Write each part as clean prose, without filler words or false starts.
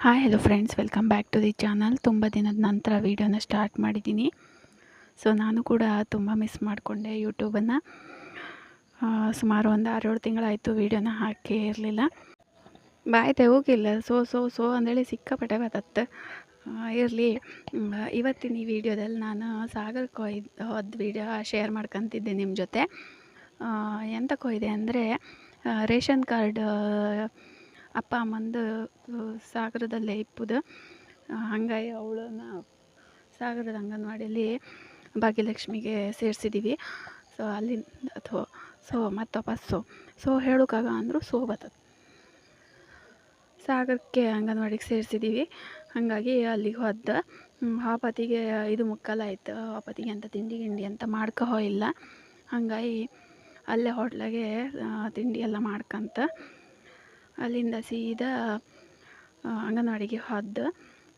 Hi hello friends, welcome back to the channel. ತುಂಬ ದಿನದ ನಂತರ ವೀಡಿಯೋನ ಸ್ಟಾರ್ಟ್ ಮಾಡಿದ್ದೀನಿ. ಸೊ ನಾನು ಕೂಡ ತುಂಬ ಮಿಸ್ ಮಾಡಿಕೊಂಡೆ ಯೂಟ್ಯೂಬನ್ನು. ಸುಮಾರು ಒಂದು 6-7 ತಿಂಗಳಾಯಿತು ವೀಡಿಯೋನ ಹಾಕೇ ಇರಲಿಲ್ಲ. ಬಾಯ್ತೆ ಹೋಗಿಲ್ಲ ಸೊ ಅಂದೇಳಿ ಸಿಕ್ಕಾಪಟ್ಟೆ ಬರ್ತತ್ತೆ. ಇರಲಿ, ಇವತ್ತಿನ ಈ ವಿಡಿಯೋದಲ್ಲಿ ನಾನು ಸಾಗರಕ್ಕೆ ಹೋದ ವೀಡಿಯೋ ಶೇರ್ ಮಾಡ್ಕೊತಿದ್ದೆ ನಿಮ್ಮ ಜೊತೆ. ಎಂತಕ್ಕೆ ಹೋಗಿದೆ ಅಂದರೆ, ರೇಷನ್ ಕಾರ್ಡ್ ಅಪ್ಪ ಅಮ್ಮಂದು ಸಾಗರದಲ್ಲೇ ಇಪ್ಪುದು. ಹಾಗಾಗಿ ಅವಳನ್ನ ಸಾಗರದ ಅಂಗನವಾಡಿಯಲ್ಲಿ ಭಾಗ್ಯಲಕ್ಷ್ಮಿಗೆ ಸೇರಿಸಿದ್ದೀವಿ. ಸೊ ಅಲ್ಲಿಂದ ಮತ್ತು ವಾಪಸ್ಸು ಹೇಳೋಕ್ಕಾಗ ಅಂದರು ಬರ್ತದೆ. ಸಾಗರಕ್ಕೆ ಅಂಗನವಾಡಿಗೆ ಸೇರಿಸಿದ್ದೀವಿ. ಹಾಗಾಗಿ ಅಲ್ಲಿಗೆ ಹೋದ ಹಾಪತಿಗೆ 5:15 ಆಯ್ತು. ಹಾಪತಿಗೆ ಅಂತ ತಿಂಡಿ ಅಂತ ಮಾಡ್ಕೊ ಇಲ್ಲ. ಹಾಗಾಗಿ ಅಲ್ಲೇ ಹೋಟ್ಲಾಗೆ ತಿಂಡಿ ಎಲ್ಲ ಮಾಡ್ಕೊಂತ ಅಲ್ಲಿಂದ ಸೀದಾ ಅಂಗನವಾಡಿಗೆ ಹೋದ.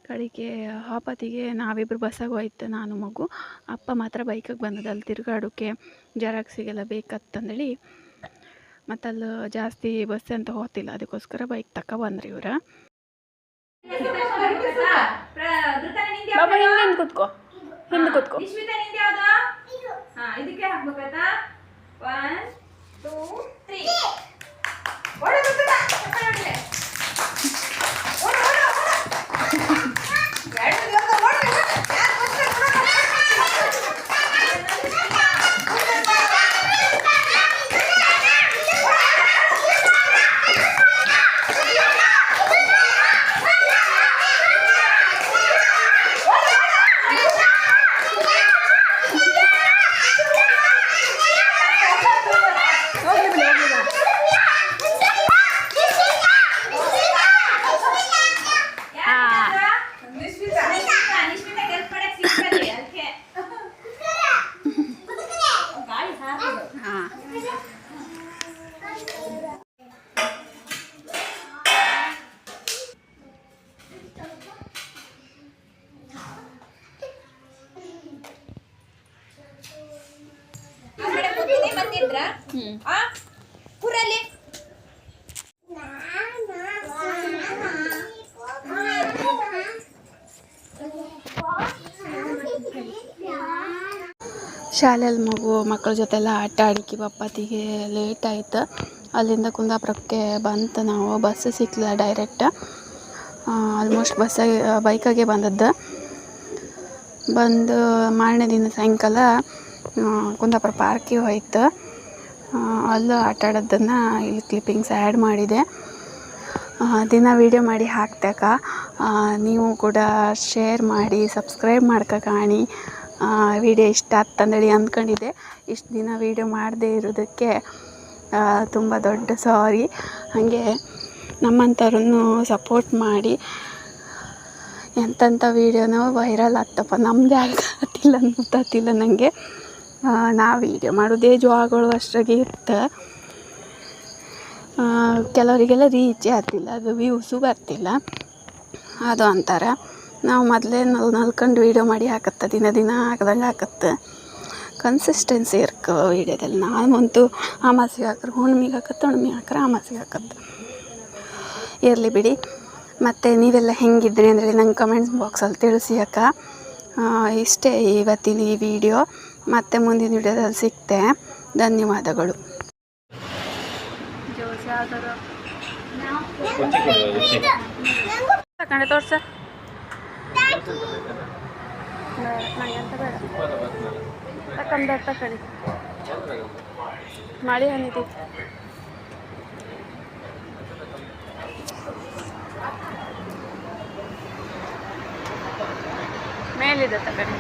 ಕಡೆಗೆ ಹಾಪತಿಗೆ ನಾವಿಬ್ಬರು ಬಸ್ಸಾಗ ಹೋಯ್ತು, ನಾನು ಮಗು. ಅಪ್ಪ ಮಾತ್ರ ಬೈಕಿಗೆ ಬಂದದ್ದು. ಅಲ್ಲಿ ತಿರುಗಾಡೋಕ್ಕೆ ಜೆರಾಕ್ಸಿಗೆಲ್ಲ ಬೇಕತ್ತಂದೇಳಿ ಮತ್ತು ಅಲ್ಲಿ ಜಾಸ್ತಿ ಬಸ್ ಅಂತ ಹೋಗ್ತಿಲ್ಲ, ಅದಕ್ಕೋಸ್ಕರ ಬೈಕ್ ತಗೊಬಂದ್ರಿ ಇವ್ರು. ಕೂತ್ಕೋ, ಹಿಂದೆ ಕೂತ್ಕೋ. ಇದಕ್ಕೆ ಹಾಕ್ಬೇಕಾಯ್ತಾ? 1 2 3 ಶಾಲೆಯಲ್ಲಿ ಮಕ್ಕಳ ಜೊತೆಲ್ಲ ಆಟ ಆಡಿಕೆ ಬಪ್ಪತ್ತಿಗೆ ಲೇಟ್ ಆಯ್ತು. ಅಲ್ಲಿಂದ ಕುಂದಾಪುರಕ್ಕೆ ಬಂತು. ನಾವು ಬಸ್ ಸಿಕ್ಕಲಿಲ್ಲ ಡೈರೆಕ್ಟ್. ಆಲ್ಮೋಸ್ಟ್ ಬೈಕಾಗೆ ಬಂದದ್ದು. ಬಂದು ಮಾರನೇ ದಿನ ಸಾಯಂಕಾಲ ಕುಂದಾಪುರ ಪಾರ್ಕಿಗೆ ಹೋಯ್ತು. ಅಲ್ಲೂ ಆಟ ಆಡೋದನ್ನು ಇಲ್ಲಿ ಕ್ಲಿಪ್ಪಿಂಗ್ಸ್ ಆ್ಯಡ್ ಮಾಡಿದೆ. ದಿನ ವೀಡಿಯೋ ಮಾಡಿ ಹಾಕ್ತಕ್ಕ. ನೀವು ಕೂಡ ಶೇರ್ ಮಾಡಿ ಸಬ್ಸ್ಕ್ರೈಬ್ ಕಾಣಿ. ವಿಡಿಯೋ ಇಷ್ಟ ಆಗ್ತಂದೇಳಿ ಅಂದ್ಕೊಂಡಿದ್ದೆ. ಇಷ್ಟು ದಿನ ವೀಡಿಯೋ ಮಾಡದೇ ಇರೋದಕ್ಕೆ ತುಂಬ ದೊಡ್ಡ ಸಾರಿ. ಹಾಗೆ ನಮ್ಮಂಥವ್ರನ್ನು ಸಪೋರ್ಟ್ ಮಾಡಿ. ಎಂತೆಂಥ ವೀಡಿಯೋನೋ ವೈರಲ್ ಆಗ್ತಪ್ಪ, ನಮ್ಮದೇ ಗೊತ್ತಾಗ್ತಿಲ್ಲ ನನಗೆ. ನಾ ವೀಡಿಯೋ ಮಾಡೋದೇ ಜೋಗಳು ಅಷ್ಟಾಗಿ ಇರುತ್ತೆ. ಕೆಲವರಿಗೆಲ್ಲ ರೀಚೇ ಆಗ್ತಿಲ್ಲ, ಅದು ವ್ಯೂಸು ಬರ್ತಿಲ್ಲ. ಅದು ಅಂತಾರೆ. ನಾವು ಮೊದಲೇ ನಲ್ಕೊಂಡು ವೀಡಿಯೋ ಮಾಡಿ ಹಾಕತ್ತೆ, ದಿನ ಹಾಕ್ದಂಗೆ ಹಾಕತ್ತೆ. ಕನ್ಸಿಸ್ಟೆನ್ಸಿ ಇರ್ಕ ವೀಡಿಯೋದಲ್ಲಿ. ನಾವಂತೂ ಅಮಾಸಿಗೆ ಹಾಕ್ರೆ ಹುಣ್ಣಿಮೆಗೆ ಹಾಕತ್ತೆ, ಹುಣ್ಣಿಮೆ ಹಾಕ್ರೆ ಅಮಾಸಿಗೆ ಹಾಕತ್ತೆ. ಇರಲಿ ಬಿಡಿ. ಮತ್ತು ನೀವೆಲ್ಲ ಹೆಂಗಿದ್ರಿ ಅಂದರೆ ನಂಗೆ ಕಮೆಂಟ್ಸ್ ಬಾಕ್ಸಲ್ಲಿ ತಿಳಿಸಿ ಅಕ್ಕ. ಇಷ್ಟೇ ಇವತ್ತಿನ ಈ ವಿಡಿಯೋ. ಮತ್ತೆ ಮುಂದಿನ ವಿಡಿಯೋದಲ್ಲಿ ಸಿಗ್ತೆ. ಧನ್ಯವಾದಗಳು. ತೋರ್ಸ ತಕಡಿ ಮಾಡಿ ಹನಿತಿ ಮೇಲಿದೆ ತಕಡಿ.